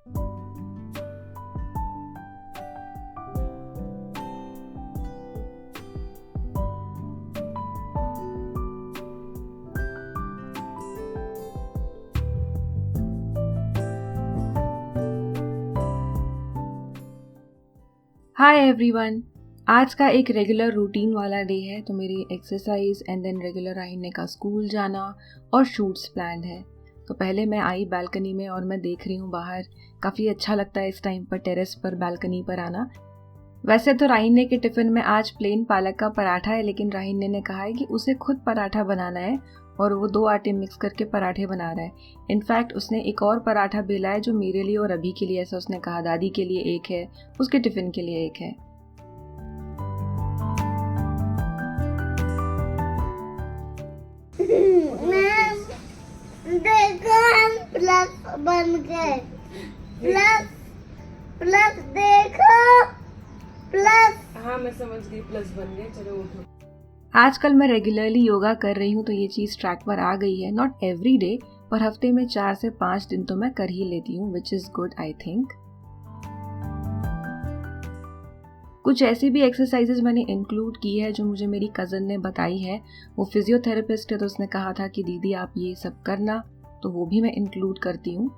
Hi everyone, आज का एक रेगुलर रूटीन वाला डे है। तो मेरी एक्सरसाइज एंड देन रेगुलर आईने का स्कूल जाना और शूट्स प्लान्ड है। तो पहले मैं आई बालकनी में और मैं देख रही हूँ बाहर, काफ़ी अच्छा लगता है इस टाइम पर टेरेस पर बालकनी पर आना। वैसे तो राहिने के टिफ़िन में आज प्लेन पालक का पराठा है, लेकिन राहिने ने कहा है कि उसे खुद पराठा बनाना है और वो 2 आटे मिक्स करके पराठे बना रहा है। इनफैक्ट उसने एक और पराठा बेला है जो मेरे लिए और अभी के लिए, ऐसा उसने कहा। दादी के लिए एक है, उसके टिफ़िन के लिए एक है। देखो हम प्लस बन गए। प्लस देखो प्लस। हाँ मैं समझ गई, प्लस बन गए। चलो उठो। आजकल मैं रेगुलरली योगा कर रही हूँ तो ये चीज़ ट्रैक पर आ गई है। नॉट एवरी डे, पर हफ्ते में 4 से 5 दिन तो मैं कर ही लेती हूँ, which is good I think. कुछ ऐसी भी एक्सरसाइजेज मैंने इंक्लूड की है जो मुझे मेरी कज़न ने बताई है। वो फिजियोथेरेपिस्ट है, तो उसने कहा था कि दीदी आप ये सब करना, तो वो भी मैं इंक्लूड करती हूँ।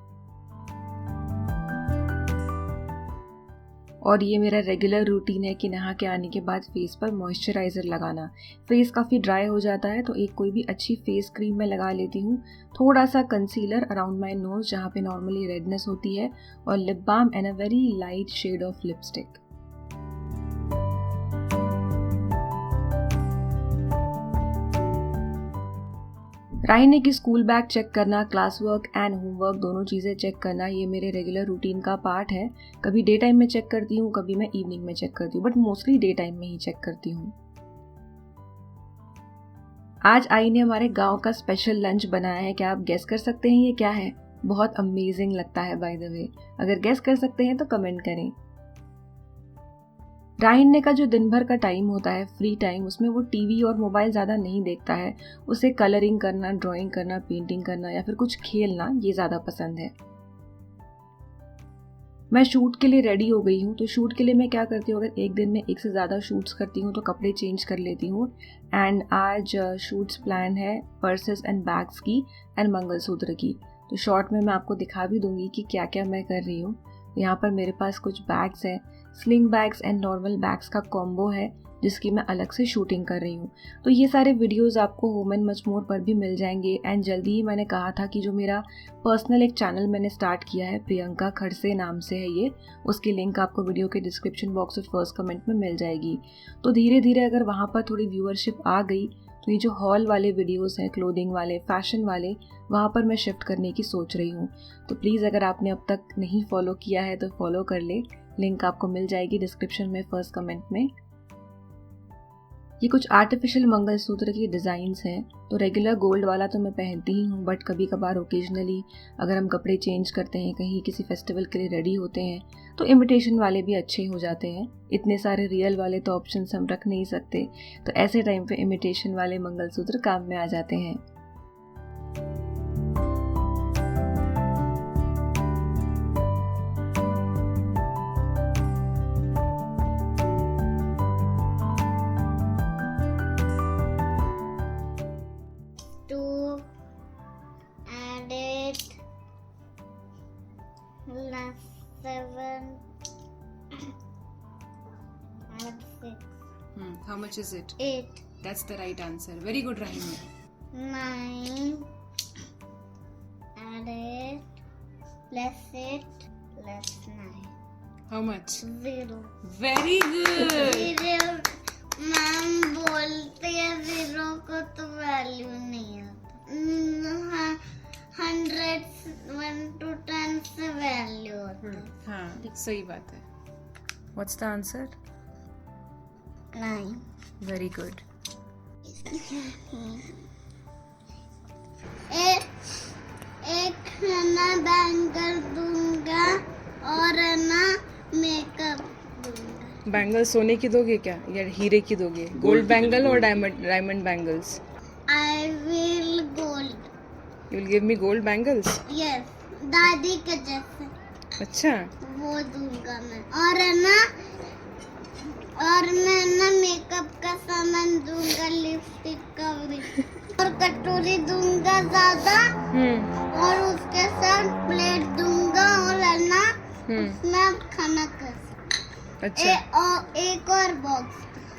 और ये मेरा रेगुलर रूटीन है कि नहा के आने के बाद फेस पर मॉइस्चराइज़र लगाना। फेस काफ़ी ड्राई हो जाता है तो एक कोई भी अच्छी फेस क्रीम मैं लगा लेती हूँ। थोड़ा सा कंसीलर अराउंड माई नोज जहाँ पे नॉर्मली रेडनेस होती है, और lip balm and a very light shade of lipstick. Rahine की स्कूल बैग चेक करना, क्लास वर्क एंड होमवर्क दोनों चीज़ें चेक करना, ये मेरे रेगुलर रूटीन का पार्ट है। कभी डे टाइम में चेक करती हूँ, कभी मैं इवनिंग में चेक करती हूँ, बट मोस्टली डे टाइम में ही चेक करती हूँ। आज आई ने हमारे गांव का स्पेशल लंच बनाया है। क्या आप गेस कर सकते हैं ये क्या है? बहुत अमेजिंग लगता है बाय द वे। अगर गेस कर सकते हैं तो कमेंट करें। राहिने का जो दिन भर का टाइम होता है, फ्री टाइम, उसमें वो टीवी और मोबाइल ज़्यादा नहीं देखता है। उसे कलरिंग करना, ड्राइंग करना, पेंटिंग करना या फिर कुछ खेलना, ये ज़्यादा पसंद है। मैं शूट के लिए रेडी हो गई हूँ। तो शूट के लिए मैं क्या करती हूँ, अगर एक दिन में एक से ज़्यादा शूट्स करती हूँ तो कपड़े चेंज कर लेती हूँ। एंड आज शूट्स प्लान है पर्सेस एंड बैग्स की एंड मंगलसूत्र की। तो शॉर्ट में मैं आपको दिखा भी दूंगी कि क्या क्या मैं कर रही हूँ। यहाँ पर मेरे पास कुछ बैग्स हैं, sling bags and normal bags का कॉम्बो है जिसकी मैं अलग से शूटिंग कर रही हूँ। तो ये सारे वीडियोस आपको होम एंड मच मोर पर भी मिल जाएंगे। एंड जल्दी ही मैंने कहा था कि जो मेरा पर्सनल एक चैनल मैंने स्टार्ट किया है, प्रियंका खड़से नाम से है ये, उसकी लिंक आपको वीडियो के डिस्क्रिप्शन बॉक्स और फर्स्ट कमेंट में मिल जाएगी। तो धीरे धीरे अगर वहाँ पर थोड़ी व्यूअरशिप आ गई तो ये जो हॉल वाले वीडियोस हैं, क्लोथिंग वाले, फैशन वाले, वहाँ पर मैं शिफ्ट करने की सोच रही हूँ। तो प्लीज़ अगर आपने अब तक नहीं फॉलो किया है तो फॉलो कर ले, लिंक आपको मिल जाएगी डिस्क्रिप्शन में, फर्स्ट कमेंट में। ये कुछ आर्टिफिशियल मंगलसूत्र की डिज़ाइंस हैं। तो रेगुलर गोल्ड वाला तो मैं पहनती ही हूँ, बट कभी कभार ओकेजनली अगर हम कपड़े चेंज करते हैं, कहीं किसी फेस्टिवल के लिए रेडी होते हैं, तो इमिटेशन वाले भी अच्छे हो जाते हैं। इतने सारे रियल वाले तो ऑप्शंस हम रख नहीं सकते, तो ऐसे टाइम पे इमिटेशन वाले मंगलसूत्र काम में आ जाते हैं। How much is it? 8. That's the right answer. Very good, Rahima. 9. Add 8 plus 8 plus 9. How much? 0. Very good. 0. Ma'am बोलते हैं 0 को तो वैल्यू नहीं आता। 100 1 to 10 से वैल्यू होता है। हाँ सही बात है। What's the answer? 9. Very good. एक ना बैंगल दूंगा और ना मेकअप दूंगा। बैंगल सोने की दोगे क्या या हीरे की दोगे? गोल्ड बैंगल और diamond bangles? I will gold. You will give me gold bangles? Yes, दादी के जैसे। अच्छा, वो दूंगा मैं। और है ना, और मैं ना मेकअप का सामान दूंगा, लिपस्टिक का भी, और कटोरी दूंगा ज्यादा, और उसके साथ प्लेट दूंगा, और है ना उसमें आप खाना खा सकते। अच्छा, और एक और बॉक्स।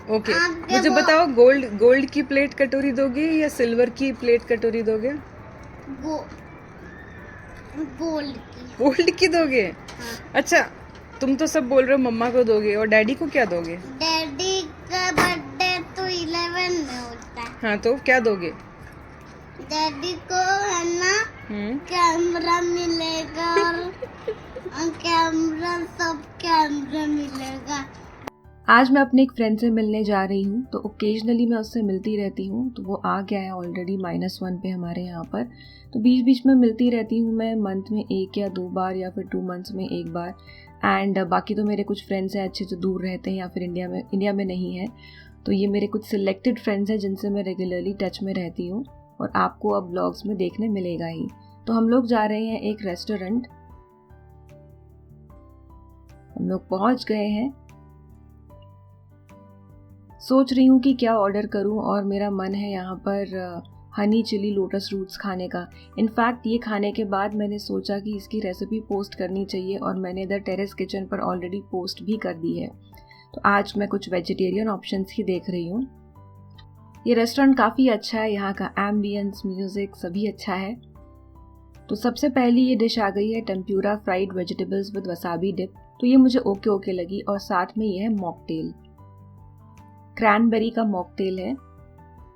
ओके। आपके मुझे बताओ, गोल्ड की प्लेट कटोरी दोगे या सिल्वर की प्लेट कटोरी दोगे? गो गोल्ड की। गोल्ड की दोगे? हाँ। अच्छा, तुम तो सब बोल रहे हो मम्मा को दोगे, और डैडी को क्या दोगे? डैडी का बर्थडे तो 11 में होता है। हाँ, तो क्या दोगे? डैडी को है ना कैमरा मिलेगा, और कैमरा मिलेगा। आज मैं अपने एक फ्रेंड से मिलने जा रही हूँ, तो ओकेजनली मैं उससे मिलती रहती हूँ। तो वो आ गया है ऑलरेडी -1 पे हमारे यहाँ पर। तो बीच बीच में मिलती रहती हूँ मैं, मंथ में 1 या 2 बार, या फिर 2 मंथ्स में 1 बार। एंड बाकी तो मेरे कुछ फ्रेंड्स हैं अच्छे जो दूर रहते हैं या फिर इंडिया में नहीं है। तो ये मेरे कुछ सिलेक्टेड फ्रेंड्स हैं जिनसे मैं रेगुलरली टच में रहती हूँ, और आपको अब व्लॉग्स में देखने मिलेगा ही। तो हम लोग जा रहे हैं एक रेस्टोरेंट। हम लोग पहुँच गए हैं। सोच रही हूँ कि क्या ऑर्डर करूँ, और मेरा मन है यहाँ पर हनी चिली लोटस रूट्स खाने का। इनफैक्ट ये खाने के बाद मैंने सोचा कि इसकी रेसिपी पोस्ट करनी चाहिए, और मैंने इधर टेरेस किचन पर ऑलरेडी पोस्ट भी कर दी है। तो आज मैं कुछ वेजिटेरियन ऑप्शंस ही देख रही हूँ। ये रेस्टोरेंट काफ़ी अच्छा है, यहाँ का एम्बियंस, म्यूज़िक सभी अच्छा है। तो सबसे पहली ये डिश आ गई है tempura fried vegetables with wasabi dip. तो ये मुझे ओके लगी, और साथ में ये है मॉकटेल, क्रैनबेरी का मॉकटेल है।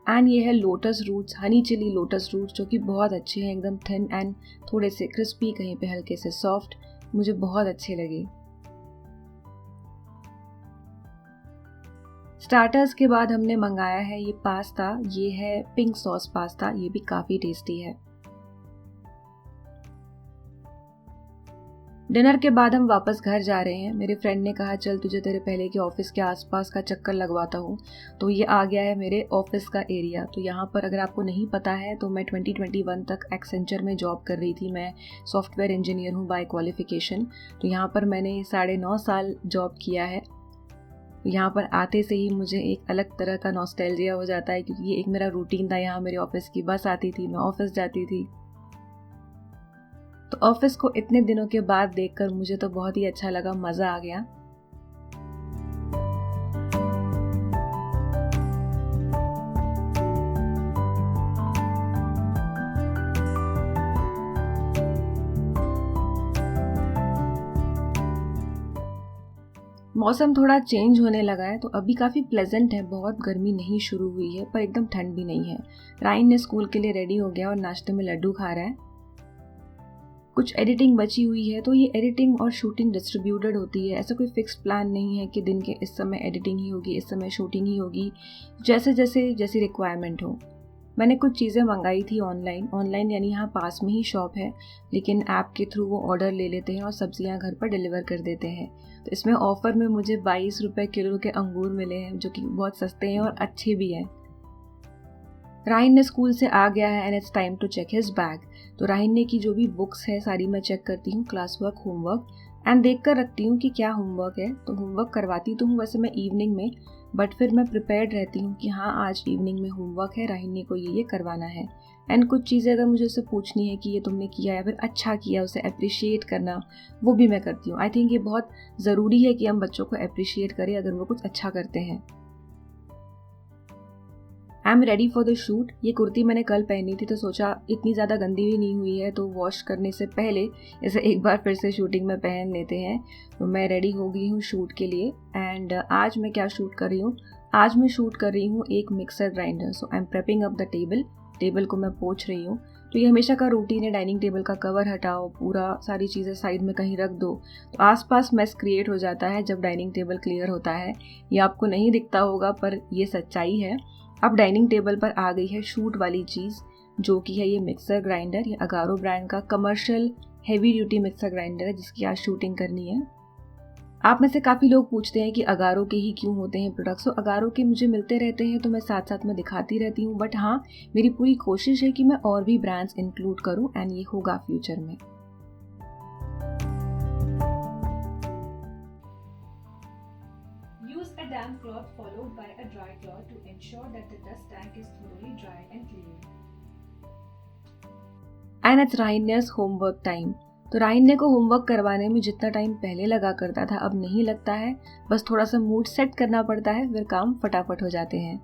एंड ये है lotus roots, honey chilli lotus roots, जो कि बहुत अच्छे हैं, एकदम थिन एंड थोड़े से क्रिस्पी, कहीं पे हल्के से सॉफ्ट। मुझे बहुत अच्छे लगे। स्टार्टर्स के बाद हमने मंगाया है ये पास्ता। ये है पिंक सॉस पास्ता, ये भी काफ़ी टेस्टी है। डिनर के बाद हम वापस घर जा रहे हैं। मेरे फ्रेंड ने कहा चल तुझे तेरे पहले के ऑफिस के आसपास का चक्कर लगवाता हूँ। तो ये आ गया है मेरे ऑफिस का एरिया। तो यहाँ पर अगर आपको नहीं पता है तो मैं 2021 तक एक्सेंचर में जॉब कर रही थी। मैं सॉफ्टवेयर इंजीनियर हूँ बाय क्वालिफिकेशन। तो यहाँ पर मैंने 9.5 साल जॉब किया है। तो यहाँ पर आते से ही मुझे एक अलग तरह का नॉस्टैल्जिया हो जाता है, क्योंकि ये एक मेरा रूटीन था। यहाँ मेरे ऑफिस की बस आती थी, मैं ऑफिस जाती थी। तो ऑफिस को इतने दिनों के बाद देखकर मुझे तो बहुत ही अच्छा लगा, मज़ा आ गया। मौसम थोड़ा चेंज होने लगा है, तो अभी काफ़ी प्लेजेंट है। बहुत गर्मी नहीं शुरू हुई है, पर एकदम ठंड भी नहीं है। राइन ने स्कूल के लिए रेडी हो गया और नाश्ते में लड्डू खा रहा है। कुछ एडिटिंग बची हुई है, तो ये एडिटिंग और शूटिंग डिस्ट्रीब्यूटेड होती है। ऐसा कोई फिक्स्ड प्लान नहीं है कि दिन के इस समय एडिटिंग ही होगी, इस समय शूटिंग ही होगी, जैसी रिक्वायरमेंट हो। मैंने कुछ चीज़ें मंगाई थी ऑनलाइन यानी यहाँ पास में ही शॉप है, लेकिन ऐप के थ्रू वो ऑर्डर ले लेते हैं और सब्जियाँ घर पर डिलीवर कर देते हैं। तो इसमें ऑफ़र में मुझे 22 रुपये किलो के अंगूर मिले हैं, जो कि बहुत सस्ते हैं और अच्छे भी हैं। राहिन ने स्कूल से आ गया है and it's time to check his bag. तो राहिन ने की जो भी बुक्स है सारी मैं चेक करती हूँ, क्लास वर्क, होमवर्क, एंड देख कर रखती हूँ कि क्या होमवर्क है। तो होमवर्क करवाती तो हूँ वैसे मैं इवनिंग में, बट फिर मैं प्रिपेयर्ड रहती हूँ कि हाँ आज इवनिंग में होमवर्क है, राहिन को ये करवाना है। एंड कुछ चीज़ें अगर मुझे उससे पूछनी है कि ये तुमने किया या फिर अच्छा किया, उसे अप्रिशिएट करना, वो भी मैं करती हूँ। आई थिंक ये बहुत ज़रूरी है कि हम बच्चों को अप्रिशिएट करें अगर वो कुछ अच्छा करते हैं। I am ready for the shoot. ये कुर्ती मैंने कल पहनी थी, तो सोचा इतनी ज़्यादा गंदी भी नहीं हुई है, तो वॉश करने से पहले इसे एक बार फिर से शूटिंग में पहन लेते हैं। तो मैं रेडी हो गई हूँ शूट के लिए। एंड आज मैं क्या शूट कर रही हूँ, आज मैं शूट कर रही हूँ एक mixer grinder. So I am prepping up the table को मैं पोंछ रही हूँ। तो ये हमेशा का रूटीन है, डाइनिंग टेबल का कवर हटाओ, पूरा सारी चीज़ें साइड में कहीं रख दो, तो आसपास मेस क्रिएट हो जाता है जब डाइनिंग टेबल क्लियर होता है। ये आपको नहीं दिखता होगा पर ये सच्चाई है। अब डाइनिंग टेबल पर आ गई है शूट वाली चीज़, जो कि है ये मिक्सर ग्राइंडर। ये अगारो ब्रांड का commercial heavy duty mixer grinder है, जिसकी आज शूटिंग करनी है। आप में से काफ़ी लोग पूछते हैं कि अगारो के ही क्यों होते हैं प्रोडक्ट्स। तो अगारो के मुझे मिलते रहते हैं, तो मैं साथ साथ में दिखाती रहती हूँ। बट हाँ, मेरी पूरी कोशिश है कि मैं और भी ब्रांड्स इंक्लूड करूँ, एंड ये होगा फ्यूचर में। damp cloth followed by a dry cloth to ensure that the dust tank is thoroughly dry and clean. And it's Rahinya's homework time. तो राहिन्य को होमवर्क करवाने में जितना टाइम पहले लगा करता था अब नहीं लगता है, बस थोड़ा सा मूड सेट करना पड़ता है, फिर काम फटाफट हो जाते हैं।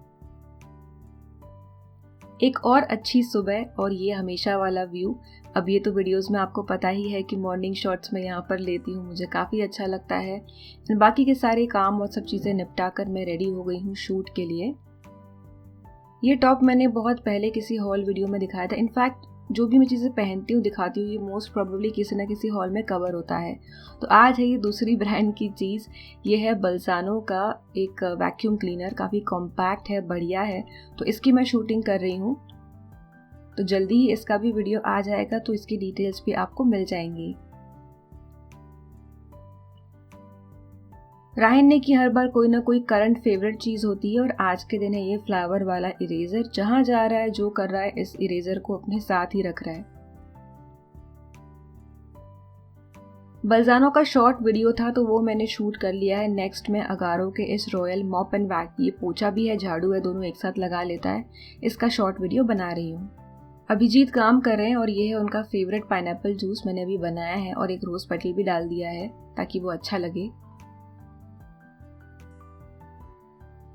एक और अच्छी सुबह और ये हमेशा वाला व्यू। अब ये तो वीडियोस में आपको पता ही है कि मॉर्निंग शॉट्स में यहाँ पर लेती हूँ, मुझे काफ़ी अच्छा लगता है। बाकी के सारे काम और सब चीज़ें निपटा कर मैं रेडी हो गई हूँ शूट के लिए। ये टॉप मैंने बहुत पहले किसी हॉल वीडियो में दिखाया था। इनफैक्ट जो भी मैं चीज़ें पहनती हूँ दिखाती हूँ, ये मोस्ट प्रोबेबली किसी न किसी हॉल में कवर होता है। तो आज है ये दूसरी ब्रांड की चीज़। ये है बल्ज़ानो का एक वैक्यूम क्लीनर, काफ़ी कॉम्पैक्ट है, बढ़िया है। तो इसकी मैं शूटिंग कर रही हूँ, तो जल्दी ही इसका भी वीडियो आ जाएगा, तो इसकी डिटेल्स भी आपको मिल जाएंगी। राहिन्य की हर बार कोई ना कोई करंट फेवरेट चीज़ होती है और आज के दिन है ये फ्लावर वाला इरेजर। जहाँ जा रहा है, जो कर रहा है, इस इरेजर को अपने साथ ही रख रहा है। बल्ज़ानो का शॉर्ट वीडियो था तो वो मैंने शूट कर लिया है। नेक्स्ट मैं अगारो के इस रॉयल मॉप एंड वैक, ये पोछा भी है, झाड़ू है, दोनों एक साथ लगा लेता है, इसका शॉर्ट वीडियो बना रही हूँ। अभिजीत काम कर रहे हैं और ये है उनका फेवरेट पाइनएप्पल जूस, मैंने अभी बनाया है और एक रोज पेटल भी डाल दिया है ताकि वो अच्छा लगे।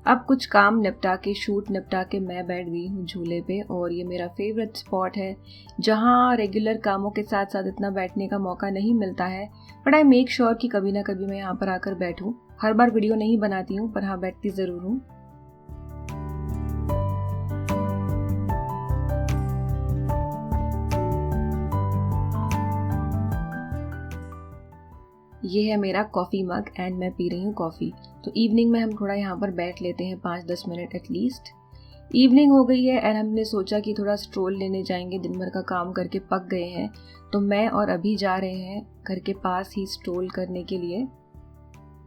अब कुछ काम निपटा के, शूट निपटा के मैं बैठ गई हूँ झूले पे, और ये मेरा फेवरेट स्पॉट है जहाँ रेगुलर कामों के साथ साथ इतना बैठने का मौका नहीं मिलता है, बट आई मेक श्योर कि कभी ना कभी मैं यहाँ पर आकर बैठूँ। हर बार वीडियो नहीं बनाती हूँ, पर हाँ बैठती ज़रूर हूँ। ये है मेरा कॉफ़ी मग एंड मैं पी रही हूँ कॉफ़ी। तो इवनिंग में हम थोड़ा यहाँ पर बैठ लेते हैं 5-10 मिनट एटलीस्ट। इवनिंग हो गई है एंड हमने सोचा कि थोड़ा स्ट्रोल लेने जाएंगे, दिन भर का काम करके पक गए हैं, तो मैं और अभी जा रहे हैं घर के पास ही स्ट्रोल करने के लिए।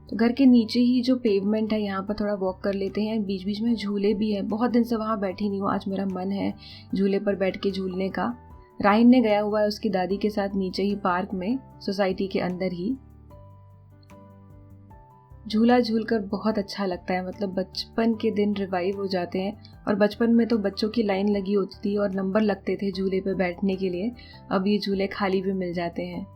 तो घर के नीचे ही जो पेवमेंट है यहाँ पर थोड़ा वॉक कर लेते हैं। बीच बीच में झूले भी हैं, बहुत दिन से वहाँ बैठी नहीं हूँ, आज मेरा मन है झूले पर बैठ के झूलने का। राहिन्य गया हुआ है उसकी दादी के साथ नीचे ही पार्क में, सोसाइटी के अंदर ही। झूला झूलकर बहुत अच्छा लगता है, मतलब बचपन के दिन रिवाइव हो जाते हैं। और बचपन में तो बच्चों की लाइन लगी होती थी और नंबर लगते थे झूले पे बैठने के लिए, अब ये झूले खाली भी मिल जाते हैं।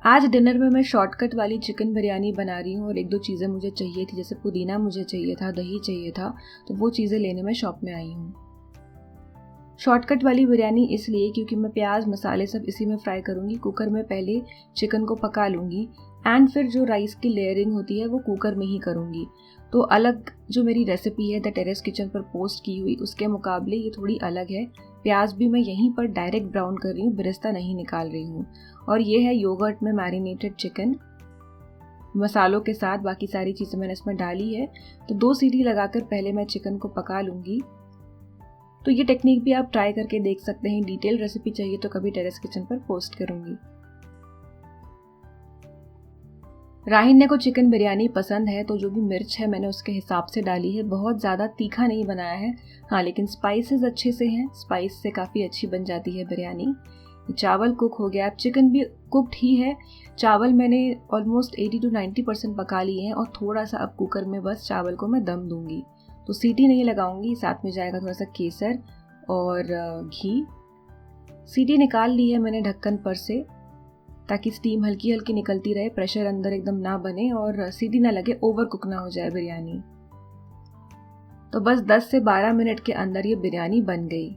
आज डिनर में मैं शॉर्टकट वाली चिकन बिरयानी बना रही हूँ और 1-2 चीज़ें मुझे चाहिए थी, जैसे पुदीना मुझे चाहिए था, दही चाहिए था, तो वो चीज़ें लेने में शॉप में आई हूँ। शॉर्टकट वाली बिरयानी इसलिए क्योंकि मैं प्याज मसाले सब इसी में फ्राई करूँगी। कुकर में पहले चिकन को पका लूँगी एंड फिर जो राइस की लेयरिंग होती है वो कुकर में ही करूँगी। तो अलग जो मेरी रेसिपी है द टेरेस किचन पर पोस्ट की हुई, उसके मुकाबले ये थोड़ी अलग है। प्याज भी मैं यहीं पर डायरेक्ट ब्राउन कर रही हूँ, बिरस्ता नहीं निकाल रही हूँ। और ये है योगर्ट में मैरिनेटेड चिकन मसालों के साथ, बाकी सारी चीज़ें मैंने इसमें डाली है। तो 2 सीटी लगाकर पहले मैं चिकन को पका लूँगी। तो ये टेक्निक भी आप ट्राई करके देख सकते हैं। डिटेल रेसिपी चाहिए तो कभी टेरेस किचन पर पोस्ट करूँगी। राहिन्य को चिकन बिरयानी पसंद है, तो जो भी मिर्च है मैंने उसके हिसाब से डाली है, बहुत ज़्यादा तीखा नहीं बनाया है। हाँ, लेकिन स्पाइसेस अच्छे से हैं, स्पाइस से काफ़ी अच्छी बन जाती है बिरयानी। चावल कुक हो गया, चिकन भी कुकड ही है। चावल मैंने ऑलमोस्ट 80-90% पका लिए हैं और थोड़ा सा अब कुकर में बस चावल को मैं दम दूंगी। तो सीटी नहीं लगाऊंगी, साथ में जाएगा थोड़ा सा केसर और घी। सीटी निकाल ली है मैंने ढक्कन पर से, ताकि स्टीम हल्की हल्की निकलती रहे, प्रेशर अंदर एकदम ना बने और सीटी ना लगे, ओवर कुक ना हो जाए बिरयानी। तो बस 10 से 12 मिनट के अंदर ये बिरयानी बन गई।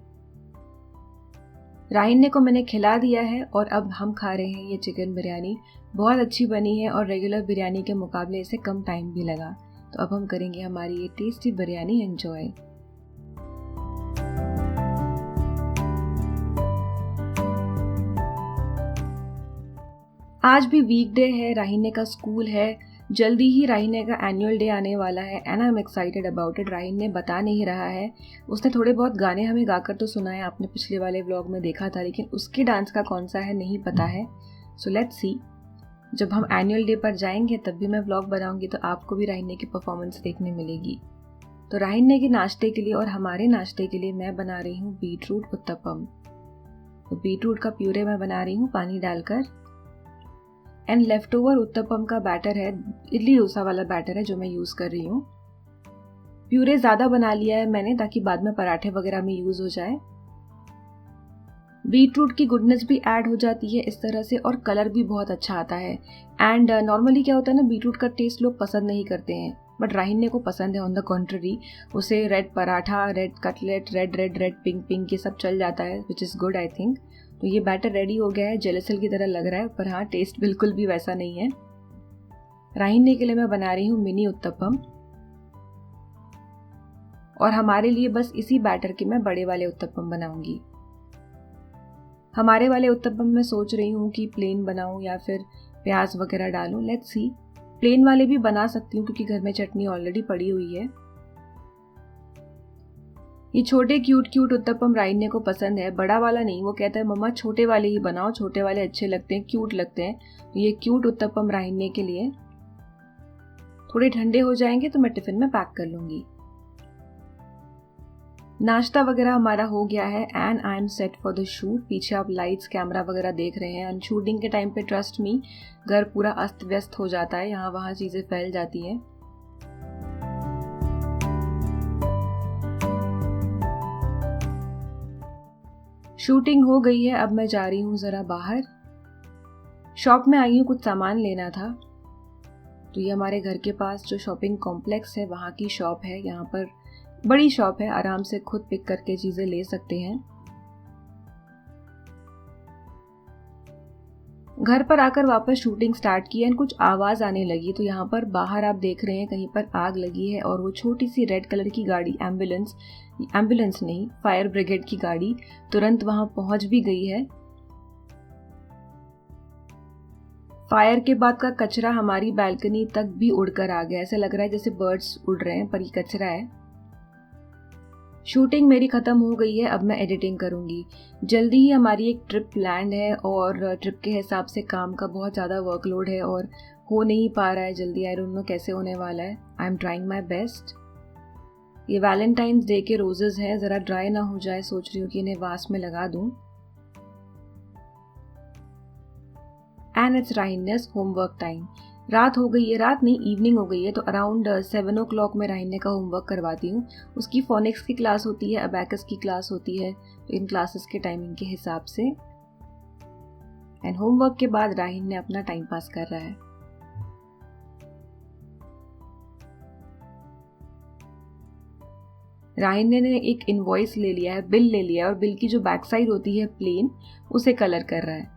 राहिन्य को मैंने खिला दिया है और अब हम खा रहे हैं ये चिकन बिरयानी। बहुत अच्छी बनी है और रेगुलर बिरयानी के मुकाबले इसे कम टाइम भी लगा। तो अब हम करेंगे हमारी ये टेस्टी बिरयानी एंजॉय। आज भी वीकडे है, राहिन्य का स्कूल है, जल्दी ही राहिन्य का एनुअल डे आने वाला है and I am excited about it. Rahinya बता नहीं रहा है, उसने थोड़े बहुत गाने हमें गाकर तो सुनाए, आपने पिछले वाले व्लॉग में देखा था, लेकिन उसके डांस का कौन सा है नहीं पता है। सो लेट्स सी, जब हम एनुअल डे पर जाएंगे तब भी मैं व्लॉग बनाऊंगी, तो आपको भी राहिन्य की परफॉर्मेंस देखने मिलेगी। तो राहिन्य के नाश्ते के लिए और हमारे नाश्ते के लिए मैं बना रही हूँ बीटरूट उत्तपम। तो बीटरूट का प्यूरे मैं बना रही हूँ पानी डालकर एंड लेफ्ट ओवर उत्तपम का बैटर है, इडली डोसा वाला बैटर है जो मैं यूज़ कर रही हूँ। प्यूरे ज़्यादा बना लिया है मैंने ताकि बाद में पराठे वगैरह में यूज़ हो जाए। बीटरूट की गुडनेस भी ऐड हो जाती है इस तरह से, और कलर भी बहुत अच्छा आता है। एंड नॉर्मली क्या होता है ना, बीटरूट का टेस्ट लोग पसंद नहीं करते हैं, बट राहिन्ने को पसंद है। ऑन द कॉन्ट्ररी उसे red paratha, red cutlet, red red red pink pink ये सब चल जाता है, which is good I think. तो ये बैटर रेडी हो गया है, जेलेसल की तरह लग रहा है, पर हाँ टेस्ट बिल्कुल भी वैसा नहीं है। राहिन्ने के लिए मैं बना रही हूँ मिनी उत्तपम, और हमारे लिए बस इसी बैटर के मैं बड़े वाले उत्तपम बनाऊंगी। हमारे वाले उत्तपम में सोच रही हूँ कि प्लेन बनाऊं या फिर प्याज वगैरह डालूं, लेट्स सी। प्लेन वाले भी बना सकती हूँ क्योंकि घर में चटनी ऑलरेडी पड़ी हुई है। ये छोटे क्यूट क्यूट उत्तपम राहिन्ने को पसंद है, बड़ा वाला नहीं। वो कहता है मम्मा छोटे वाले ही बनाओ, छोटे वाले अच्छे लगते हैं, क्यूट लगते हैं। तो ये क्यूट उत्तपम राहिन्ने के लिए। थोड़े ठंडे हो जाएंगे तो मैं टिफिन में पैक कर लूंगी। नाश्ता वगैरह हमारा हो गया है and I M set for the shoot. पीछे आप लाइट्स कैमरा वगैरह देख रहे हैं। एंड शूटिंग के टाइम पे ट्रस्ट मी, घर पूरा अस्त व्यस्त हो जाता है, यहाँ वहाँ चीज़ें फैल जाती हैं। शूटिंग हो गई है, अब मैं जा रही हूँ ज़रा बाहर। शॉप में आई हूँ, कुछ सामान लेना था। तो ये हमारे घर के पास जो शॉपिंग कॉम्प्लेक्स है वहाँ की शॉप है। यहाँ पर बड़ी शॉप है, आराम से खुद पिक करके चीज़ें ले सकते हैं। घर पर आकर वापस शूटिंग स्टार्ट की एंड कुछ आवाज़ आने लगी। तो यहाँ पर बाहर आप देख रहे हैं कहीं पर आग लगी है, और वो छोटी सी रेड कलर की गाड़ी, एम्बुलेंस नहीं, फायर ब्रिगेड की गाड़ी तुरंत वहाँ पहुँच भी गई है। फायर के बाद का कचरा हमारी बैल्कनी तक भी उड़कर आ गया। ऐसे लग रहा है जैसे बर्ड्स उड़ रहे हैं, पर ये कचरा है। शूटिंग मेरी ख़त्म हो गई है, अब मैं एडिटिंग करूँगी। जल्दी ही हमारी एक ट्रिप प्लान्ड है, और ट्रिप के हिसाब से काम का बहुत ज़्यादा वर्कलोड है और हो नहीं पा रहा है जल्दी। आई डोंट नो कैसे होने वाला है। I am trying my best. ये वैलेंटाइंस डे के रोजेज़ हैं, ज़रा ड्राई ना हो जाए, सोच रही हूँ कि इन्हें वास में लगा दूँ। And it's Rahinne's homework time. रात हो गई है, रात नहीं इवनिंग हो गई है, तो अराउंड 7 o'clock मैं राहिन्ने का होमवर्क करवाती हूँ। उसकी फोनिक्स की क्लास होती है, अबैकस की क्लास होती है, तो इन क्लासेस के टाइमिंग के हिसाब से। एंड होमवर्क के बाद राहिन्ने अपना टाइम पास कर रहा है। राहिन्ने ने एक इनवॉइस ले लिया है, बिल ले लिया है, और बिल की जो बैक साइड होती है प्लेन, उसे कलर कर रहा है।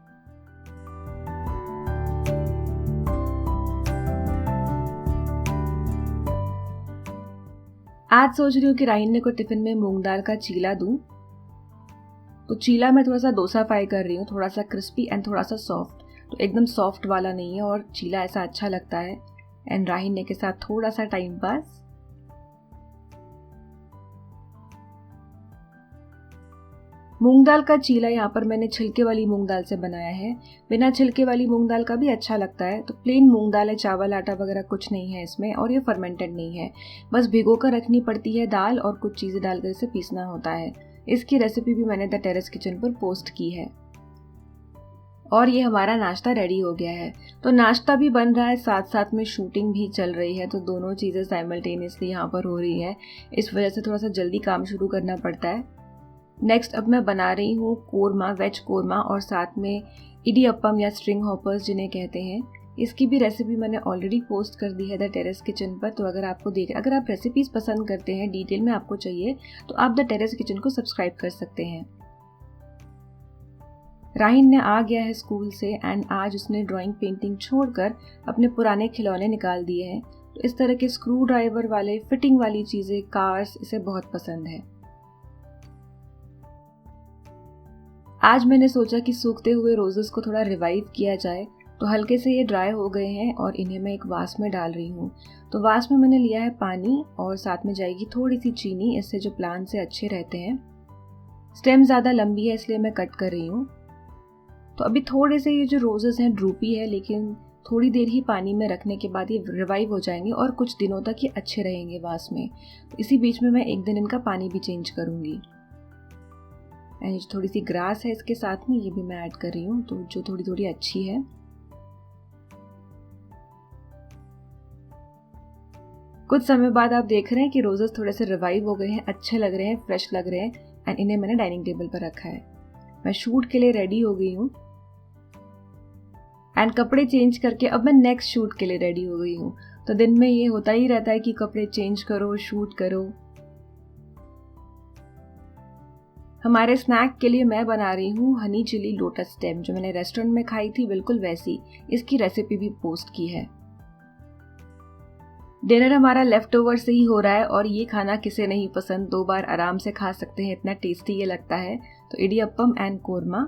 आज सोच रही हूँ कि राहिन्ने को टिफिन में मूंग दाल का चीला दूं। तो चीला मैं थोड़ा सा डोसा फ्राई कर रही हूँ, थोड़ा सा क्रिस्पी एंड थोड़ा सा सॉफ्ट। तो एकदम सॉफ्ट वाला नहीं है, और चीला ऐसा अच्छा लगता है। एंड राहिन्ने के साथ थोड़ा सा टाइम पास। मूंग दाल का चीला यहाँ पर मैंने छिलके वाली मूंग दाल से बनाया है। बिना छिलके वाली मूंग दाल का भी अच्छा लगता है। तो प्लेन मूंग दाल है, चावल आटा वगैरह कुछ नहीं है इसमें, और ये फर्मेंटेड नहीं है। बस भिगो कर रखनी पड़ती है दाल, और कुछ चीज़ें डालकर इसे पीसना होता है। इसकी रेसिपी भी मैंने द टेरेस किचन पर पोस्ट की है। और ये हमारा नाश्ता रेडी हो गया है। तो नाश्ता भी बन रहा है, साथ साथ में शूटिंग भी चल रही है, तो दोनों चीज़ें साइमल्टेनियसली यहाँ पर हो रही है। इस वजह से थोड़ा सा जल्दी काम शुरू करना पड़ता है। नेक्स्ट अब मैं बना रही हूँ कोरमा, वेज कोरमा, और साथ में इडियप्पम या स्ट्रिंग हॉपर्स जिन्हें कहते हैं। इसकी भी रेसिपी मैंने ऑलरेडी पोस्ट कर दी है द टेरेस किचन पर। तो अगर आप रेसिपीज़ पसंद करते हैं, डिटेल में आपको चाहिए, तो आप द टेरेस किचन को सब्सक्राइब कर सकते हैं। राहिन्ने आ गया है स्कूल से, एंड आज उसने ड्राइंग पेंटिंग छोड़कर अपने पुराने खिलौने निकाल दिए हैं। तो इस तरह के स्क्रू ड्राइवर वाले, फिटिंग वाली चीज़ें, कार्स इसे बहुत पसंद है। आज मैंने सोचा कि सूखते हुए रोजेस को थोड़ा रिवाइव किया जाए। तो हल्के से ये ड्राई हो गए हैं, और इन्हें मैं एक वास में डाल रही हूँ। तो वास में मैंने लिया है पानी, और साथ में जाएगी थोड़ी सी चीनी, इससे जो प्लांट से अच्छे रहते हैं। स्टेम ज़्यादा लंबी है इसलिए मैं कट कर रही हूँ। तो अभी थोड़े से ये जो रोजेस हैं ड्रूपी है, लेकिन थोड़ी देर ही पानी में रखने के बाद ये रिवाइव हो जाएंगे, और कुछ दिनों तक ये अच्छे रहेंगे वास में। तो इसी बीच में मैं एक दिन इनका पानी भी चेंज करूँगी। एंड थोड़ी सी ग्रास है इसके साथ में, ये भी मैं ऐड कर रही हूँ, तो जो थोड़ी थोड़ी अच्छी है। कुछ समय बाद आप देख रहे हैं कि रोजेस थोड़े से रिवाइव हो गए हैं, अच्छे लग रहे हैं, फ्रेश लग रहे हैं एंड इन्हें मैंने डाइनिंग टेबल पर रखा है। मैं शूट के लिए रेडी हो गई हूँ एंड कपड़े चेंज करके अब मैं नेक्स्ट शूट के लिए रेडी हो गई हूँ। तो दिन में ये होता ही रहता है कि कपड़े चेंज करो, शूट करो। हमारे स्नैक के लिए मैं बना रही हूँ हनी चिली लोटस स्टेम, जो मैंने रेस्टोरेंट में खाई थी बिल्कुल वैसी। इसकी रेसिपी भी पोस्ट की है। डिनर हमारा लेफ्ट ओवर से ही हो रहा है और ये खाना किसे नहीं पसंद, 2 बार आराम से खा सकते हैं, इतना टेस्टी ये लगता है। तो idiyappam and korma.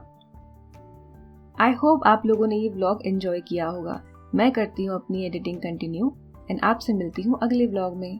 I hope आप लोगों ने ये व्लॉग एंजॉय किया होगा। मैं करती हूँ अपनी एडिटिंग कंटिन्यू एंड आपसे मिलती हूँ अगले व्लॉग में।